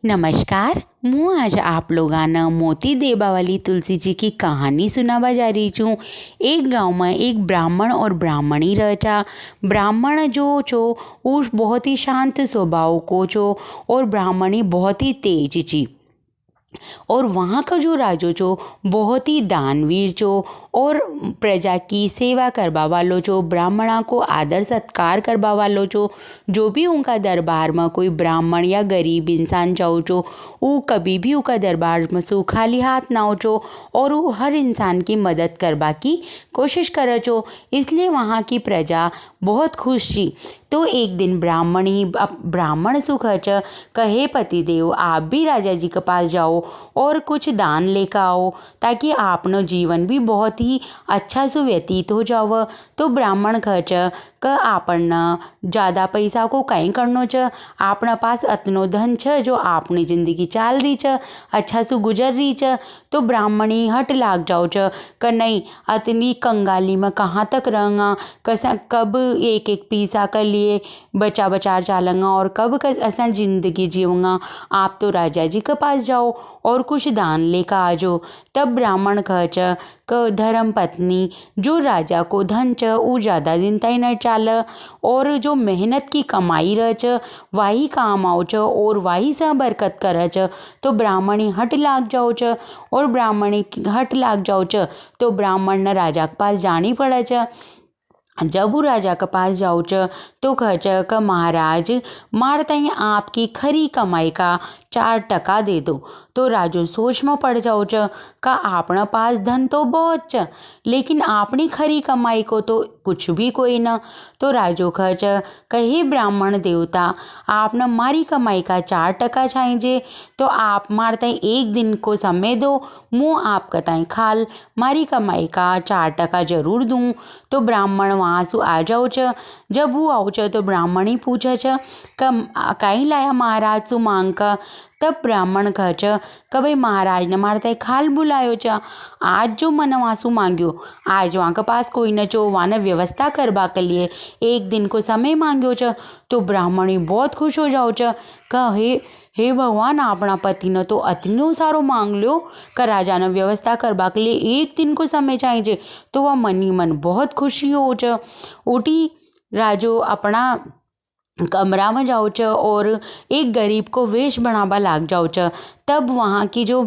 नमस्कार। मैं आज आप लोगाना मोती देबावाली तुलसी जी की कहानी सुनावा जा रही हूँ। एक गांव में एक ब्राह्मण और ब्राह्मणी रहता। ब्राह्मण जो चो वो बहुत ही शांत स्वभाव को चो और ब्राह्मणी बहुत ही तेज ची। और वहाँ का जो राजो चो बहुत ही दानवीर चो और प्रजा की सेवा करवा वालो चो, ब्राह्मणा को आदर सत्कार करवा वालो चो। जो भी उनका दरबार में कोई ब्राह्मण या गरीब इंसान जाओ चो वो कभी भी उनका दरबार में सो खाली हाथ ना हो चो और वो हर इंसान की मदद करवा की कोशिश करे चो। इसलिए वहाँ की प्रजा बहुत खुश थी। तो एक दिन ब्राह्मण सुखच कहे पतिदेव आप भी राजा जी के पास जाओ और कुछ दान लेकर आओ ताकि आपनो जीवन भी बहुत ही अच्छा से व्यतीत हो जाओ। तो ब्राह्मण खच क आपन ज़्यादा पैसा को कहीं करनो च, आपना पास अतनो धन छ जो आपनी जिंदगी चाल रही छ, अच्छा से गुजर रही छ। तो ब्राह्मणी हट लाग जाओ च क नहीं अतनी कंगाली में कहाँ तक रहूँगा, कसा कब एक एक पैसा कर लिए बचा बचा चालूंगा और कब ऐसा जिंदगी जीऊँगा। आप तो राजा जी के पास जाओ और कुछ दान लेकर आ जाओ। तब ब्राह्मण खच क धर्म पत्नी जो राजा को धन च वो ज़्यादा दिन तक न चाल और जो मेहनत की कमाई रह च वही काम आओ च और वही से बरकत कर च। तो ब्राह्मणी हट लाग जाओ च और ब्राह्मणी हट लाग जाओ च तो ब्राह्मण न राजा के पास जानी पड़े च। जब वो राजा के पास जाओ च तो कह क महाराज मारते ही आपकी खरी कमाई का 4% दे दो। तो राजू सोच में पड़ जाओ च का आपना पास धन तो बहुत च लेकिन आपनी खरी कमाई को तो कुछ भी कोई न। तो राजू कह च कहे ब्राह्मण देवता आपने मारी कमाई का 4% चाहिए तो आप मारते एक दिन को समय दो, मुँह आप कताई खाल मारी कमाई का 4% जरूर दूँ। तो ब्राह्मण वहाँ से आ जाओ च। जब वो आओ च तो ब्राह्मणी पूछे च कहीं लाया महाराज सु मांग का। तब ब्राह्मण कह च भाई महाराज ने मारते खाल बुलायो च, आज जो मन वासु मांग्यो आज वहाँ के पास कोई न चो वहाँ ने व्यवस्था करवा के लिए एक दिन को समय मांग्यो च। तो ब्राह्मणी बहुत खुश हो जाओ च कहे हे भगवान अपना पति ने तो अतनो सारो मांग लो का राजा ने व्यवस्था करवा के लिए एक दिन को समय चाहिए। तो वह मनी मन बहुत खुशी हो च। उठी राजो अपना कमरा में जाओ च और एक गरीब को वेश बनावा लाग जाओ च। तब वहाँ की जो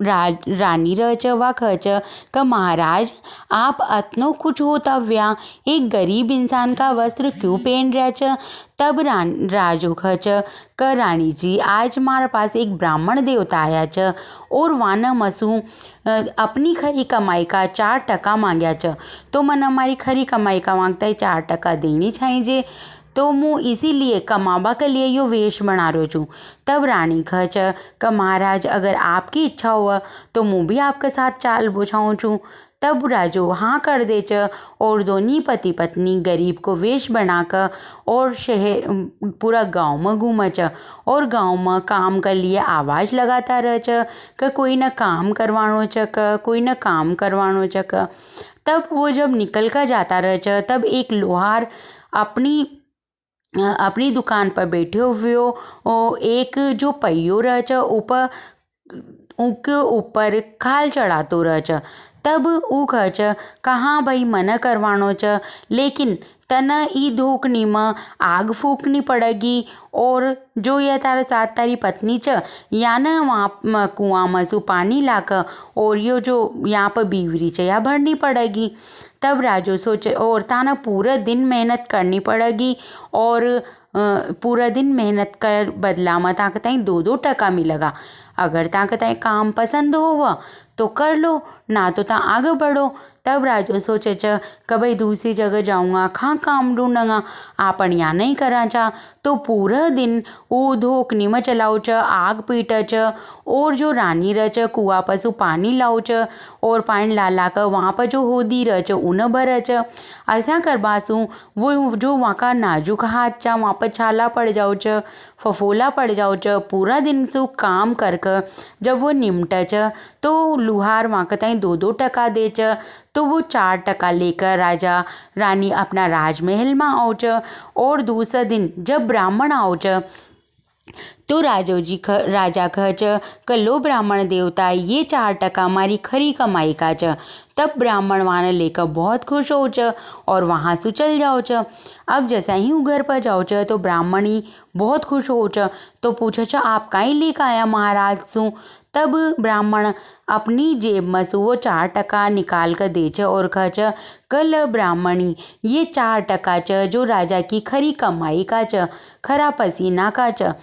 रानी रह च वा कह च का महाराज आप अतनो कुछ होता व्या एक गरीब इंसान का वस्त्र क्यों पहन रहा च। तब राजू कह च का रानी जी आज हमारे पास एक ब्राह्मण देवता आया च और वाना मसू अपनी खरी कमाई का 4% मांगया च। तो मन हमारी खरी कमाई का मांगता है 4% देनी चाहिए तो मुँह इसीलिए कमावा के लिए यो वेश बना रो छूँ। तब रानी खच का महाराज अगर आपकी इच्छा हुआ तो मुँह भी आपके साथ चाल बुझाऊँ छूँ। तब राजो हाँ कर दे च और दोनों पति पत्नी गरीब को वेश बनाकर और शहर पूरा गांव में घूम च और गांव में काम कर लिए आवाज़ लगाता रह च का कोई न काम करवानो च कोई न काम करवानो च। तब वो जब निकल कर जाता रह च तब एक लोहार अपनी दुकान पर बैठे हुए हो एक जो पहियो रह च ऊपर उनके ऊपर खाल चढ़ातो रह च। तब ऊ कह च कहाँ भाई मना करवानो च लेकिन तना ई धोकनी में आग फूकनी पड़ेगी और जो यह तारा साथ तारी पत्नी च या न वहाँ कुआं में सु पानी लाकर और यो जो यहाँ पर बीवरी च या भरनी पड़ेगी। तब राजू सोचे और ताना पूरा दिन मेहनत करनी पड़ेगी और पूरा दिन मेहनत कर बदला में ताकत 2-2% मिलेगा। अगर ताकत काम पसंद हो तो कर लो ना तो ता आगे बढ़ो। तब राजू सोचे च भाई दूसरी जगह जाऊँगा कहाँ काम ढूंढूंगा आपन यहाँ नहीं करा चा। तो पूरा दिन वो धोकनी में चलाओ च आग पीट च और जो रानी रह च कुआ पसु पानी लाओ च और पानी ला कर वहाँ पर जो होदी रह च उन भर च। ऐसा करवासू वो जो वहाँ का नाजुक हाथ चा वहाँ पर छाला पड़ जाओ च फफोला पड़ जाओ च। पूरा दिन सु काम कर जब वो निमट च तो लुहार वहाँ का 2-2% दे च। तो वो 4% लेकर राजा रानी अपना राजमहल में आओ च और दूसरा दिन जब ब्राह्मण आओ च तो राजा कह च कलो ब्राह्मण देवता ये 4% हमारी खरी कमाई का च। तब ब्राह्मण वाने लेकर बहुत खुश हो च और वहाँ से चल जाओ च। अब जैसा ही वो घर पर जाओ च तो ब्राह्मणी बहुत खुश हो च तो पूछे च आप काई लेकर आया महाराज सु। तब ब्राह्मण अपनी जेब में से वो 4% निकाल कर दे च और कह च कल ब्राह्मणी ये 4% च जो राजा की खरी कमाई का च, खरा पसीना का च।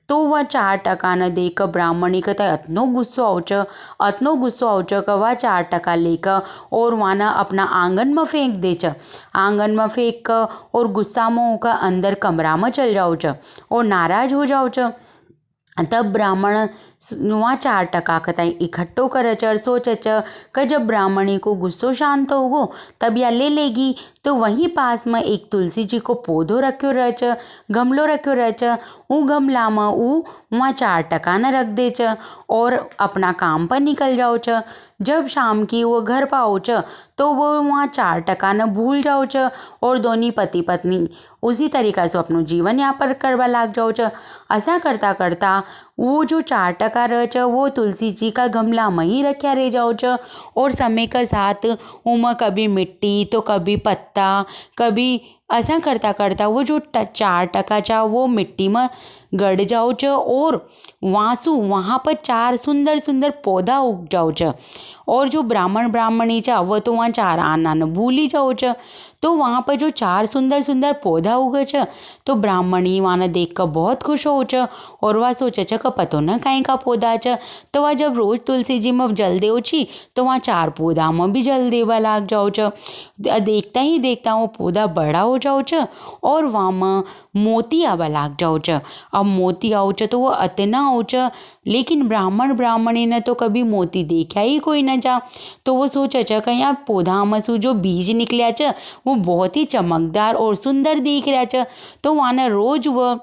तो वह 4% न देकर ब्राह्मणी का अतनो गुस्सो आओ च कि वह 4% लेकर और वाना अपना आंगन में फेंक दे च। आंगन में फेंक कर और गुस्सा में होकर अंदर कमरा में चल जाओ च और नाराज हो जाओ च। तब ब्राह्मण वहाँ 4% का इकट्ठो करे च और सोचे च कि जब ब्राह्मणी को गुस्सो शांत होगो तब या ले लेगी। तो वहीं पास में एक तुलसी जी को पौधो रखो रह च, गमलो रखो रह च। ऊ गमला में ऊ वहाँ 4% न रख दे च और अपना काम पर निकल जाओ च। जब शाम की वो घर पाओ च तो वो वहाँ 4% न भूल जाओ च और दोनों पति पत्नी उसी तरीका से अपनो जीवन यापन करवा लाग जाओ च। ऐसा करता करता वो जो 4% रह च वो तुलसी जी का गमला में ही रखा रह जाओ च और समय के साथ उमा कभी मिट्टी तो कभी पत्ता कभी ऐसा करता करता वो जो 4% चा वो मिट्टी में गड़ जाओ च और वहाँ पर 4 सुंदर सुंदर पौधा उग जाओ च। और जो ब्राह्मण ब्राह्मणी चा वो तो वहाँ 4 आना न भूल ही जाओ च। तो वहाँ पर जो 4 सुंदर सुंदर पौधा उगे च तो ब्राह्मणी वहाँ देख कर बहुत खुश हो च और वह सोचे च कि पतो न कहीं का पौधा च। तो वह जब रोज तुलसी जी में जल देव छी तो वहाँ 4 पौधा में भी जल देवा लाग जाओ च। देखता ही देखता वो पौधा बड़ा हो जाओ च और वहाँ में मोती आवा लाग जाओ च। अब मोती आओ च तो वो अतना हो च लेकिन ब्राह्मण ब्राह्मणी ने तो कभी मोती देखा ही कोई न जा। तो वो सोचे च कि यहाँ पौधा में से जो बीज निकलिया च वो बहुत ही चमकदार और सुंदर दिख रहा च। तो वहाँ न रोज वह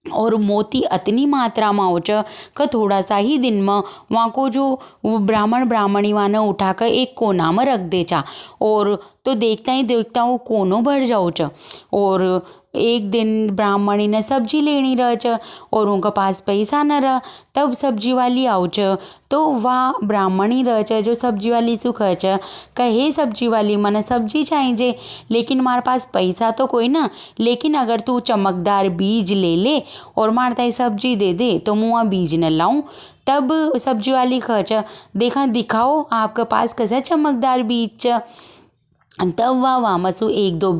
और मोती अतनी मात्रा में हो च कि थोड़ा सा ही दिन में वहाँ को जो वो ब्राह्मण ब्राह्मणी वहाँ उठाकर एक कोना में रख दे चा और तो देखता ही देखता वो कोनो भर जाओ च। और एक दिन ब्राह्मणी ने सब्जी लेनी रह च और उनके पास पैसा न रह। तब सब्जी वाली आओ च तो वह ब्राह्मणी रह च जो सब्जी वाली सु कह च हे सब्जी वाली मने सब्जी चाहिए लेकिन मारे पास पैसा तो कोई ना, लेकिन अगर तू चमकदार बीज ले ले और मार ताई सब्जी दे दे तो मुँह वहाँ बीज न लाऊं। तब सब्जी वाली कह च देखा दिखाओ आपके पास कैसा चमकदार बीज च। तब वह वामसु 1-2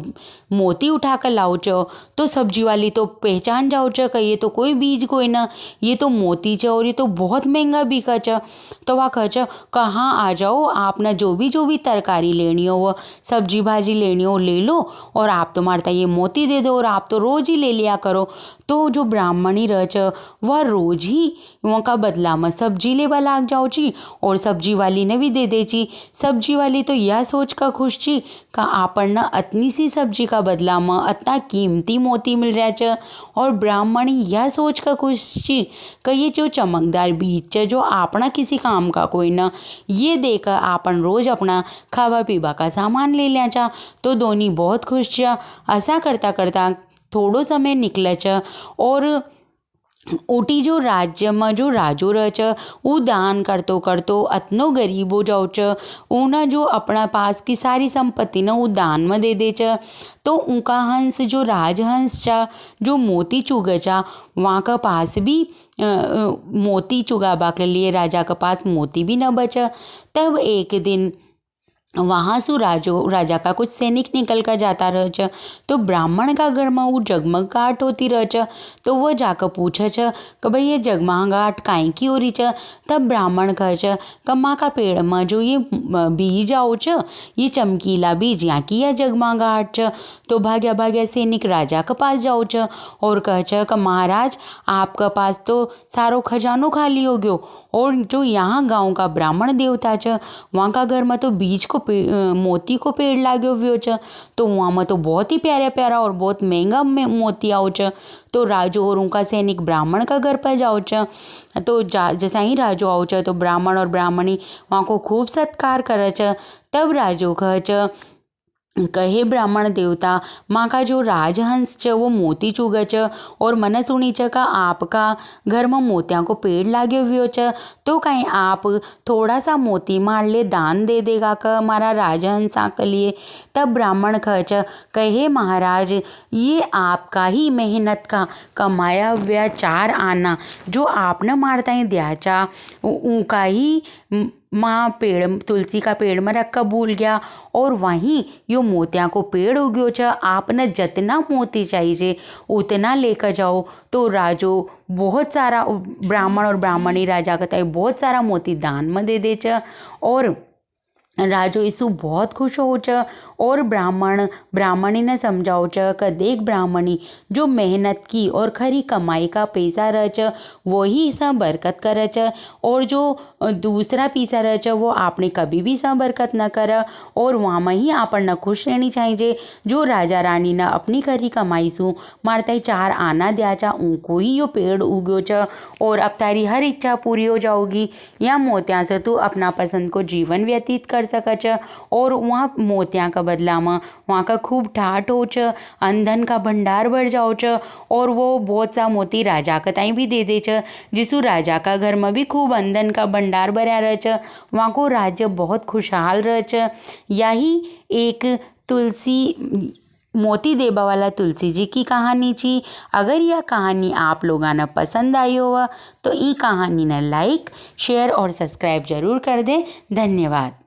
मोती उठा कर लाओ च तो सब्जी वाली तो पहचान जाओ च कि ये तो कोई बीज कोई ना, ये तो मोती च और ये तो बहुत महंगा बिका च। तो वह कह च कहाँ आ जाओ आप ना जो भी तरकारी लेनी हो वो सब्जी भाजी लेनी हो ले लो और आप तो मारता ये मोती दे दो और आप तो रोज ही ले लिया करो। तो जो ब्राह्मणी रह च वह रोज ही वहाँ का बदला में सब्जी लेवा लाग जाओ ची और सब्जी वाली ने भी दे दे ची। सब्जी वाली तो यह सोच कर खुश छी का आपन अतनी सी सब्जी का बदला में अतना कीमती मोती मिल रहा च और ब्राह्मणी यह सोच कर खुश छी कि ये जो चमकदार बीज च जो आपना किसी काम का कोई ना, ये देकर आपन रोज अपना खावा पीवा का सामान ले लिया चा। तो दोनों बहुत खुश च। ऐसा करता करता थोड़ो समय निकले च और ओटी जो राज्य में जो राजो रह च वो दान करतो करतो अतनो गरीब हो जाओ च ऊना जो अपना पास की सारी संपत्ति ना वो दान में दे दे च। तो उनका हंस जो राजहंस चा जो मोती चुगे चा वहाँ का पास भी मोती चुगाबा के लिए राजा के पास मोती भी न बचा। तब एक दिन वहाँ से राजा का कुछ सैनिक निकल कर जाता रह च तो ब्राह्मण का घर में वो जगमगाहट होती रह च। तो वह जाकर पूछे च कि भाई ये जगमगाहट काहे की हो रही च। तब ब्राह्मण कह च कि माँ का पेड़ में जो ये बीज आओ च ये चमकीला बीज यहाँ की है जगमगाहट च। तो भाग्या भाग्या सैनिक राजा के पास जाओ च और कह च कि महाराज आपका पास तो सारो खजानो खाली हो गयो और जो यहाँ गाँव का ब्राह्मण देवता च वहाँ का घर में तो बीज को मोती को पेड़ लाग्यो हुयो च। तो वहाँ में तो बहुत ही प्यारा प्यारा और बहुत महंगा मोती आओ च। तो राजू और उनका सैनिक ब्राह्मण का घर पर जाओ च। तो जैसा ही राजू आओ च तो ब्राह्मण और ब्राह्मणी वहाँ को खूब सत्कार करे च। तब राजू कह च कहे ब्राह्मण देवता माँ का जो राजहंस च वो मोती चुग च और मन सुनी च का आपका घर में मोतिया को पेड़ लाग्यो हुयो च, तो कहीं आप थोड़ा सा मोती मार ले दान दे देगा क मारा राजहंस के लिए। तब ब्राह्मण खच कहे महाराज ये आपका ही मेहनत का कमाया हुआ 4 आना जो आपने मारता ही दिया चा उनका ही माँ पेड़ तुलसी का पेड़ में रख कर भूल गया और वहीं यो मोतिया को पेड़ उग्यो च। आपने जितना मोती चाहिए उतना लेकर जाओ। तो राजो बहुत सारा ब्राह्मण और ब्राह्मणी राजा कहता बहुत सारा मोती दान में दे दे च और राजो इसु बहुत खुश हो च और ब्राह्मणी ने समझाओ च कि देख ब्राह्मणी जो मेहनत की और खरी कमाई का पैसा रह च वही सब बरकत कर च और जो दूसरा पैसा रह च वो आपने कभी भी सब बरकत न कर और वहाँ में ही आपन न खुश रहनी चाहिए। जो राजा रानी ने अपनी खरी कमाई सु मारता ही 4 आना दिया चा उनको ही यो पेड़ उग्यो च और अब तारी हर इच्छा पूरी हो जाओगी। या मोतिया से तू अपना पसंद को जीवन व्यतीत कर सकच और वहाँ मोतिया का बदला में वहाँ का खूब ठाठ हो च अंधन का भंडार बढ़ जाओ च और वो बहुत सा मोती राजा का ताई भी दे दे च जिसु राजा का घर में भी खूब अंधन का भंडार भरा रह च वहाँ को राज्य बहुत खुशहाल रह च। यही एक तुलसी मोती देबा वाला तुलसी जी की कहानी छी। अगर यह कहानी आप लोगों ने पसंद आई हो तो ई कहानी ने लाइक शेयर और सब्सक्राइब जरूर कर दें। धन्यवाद।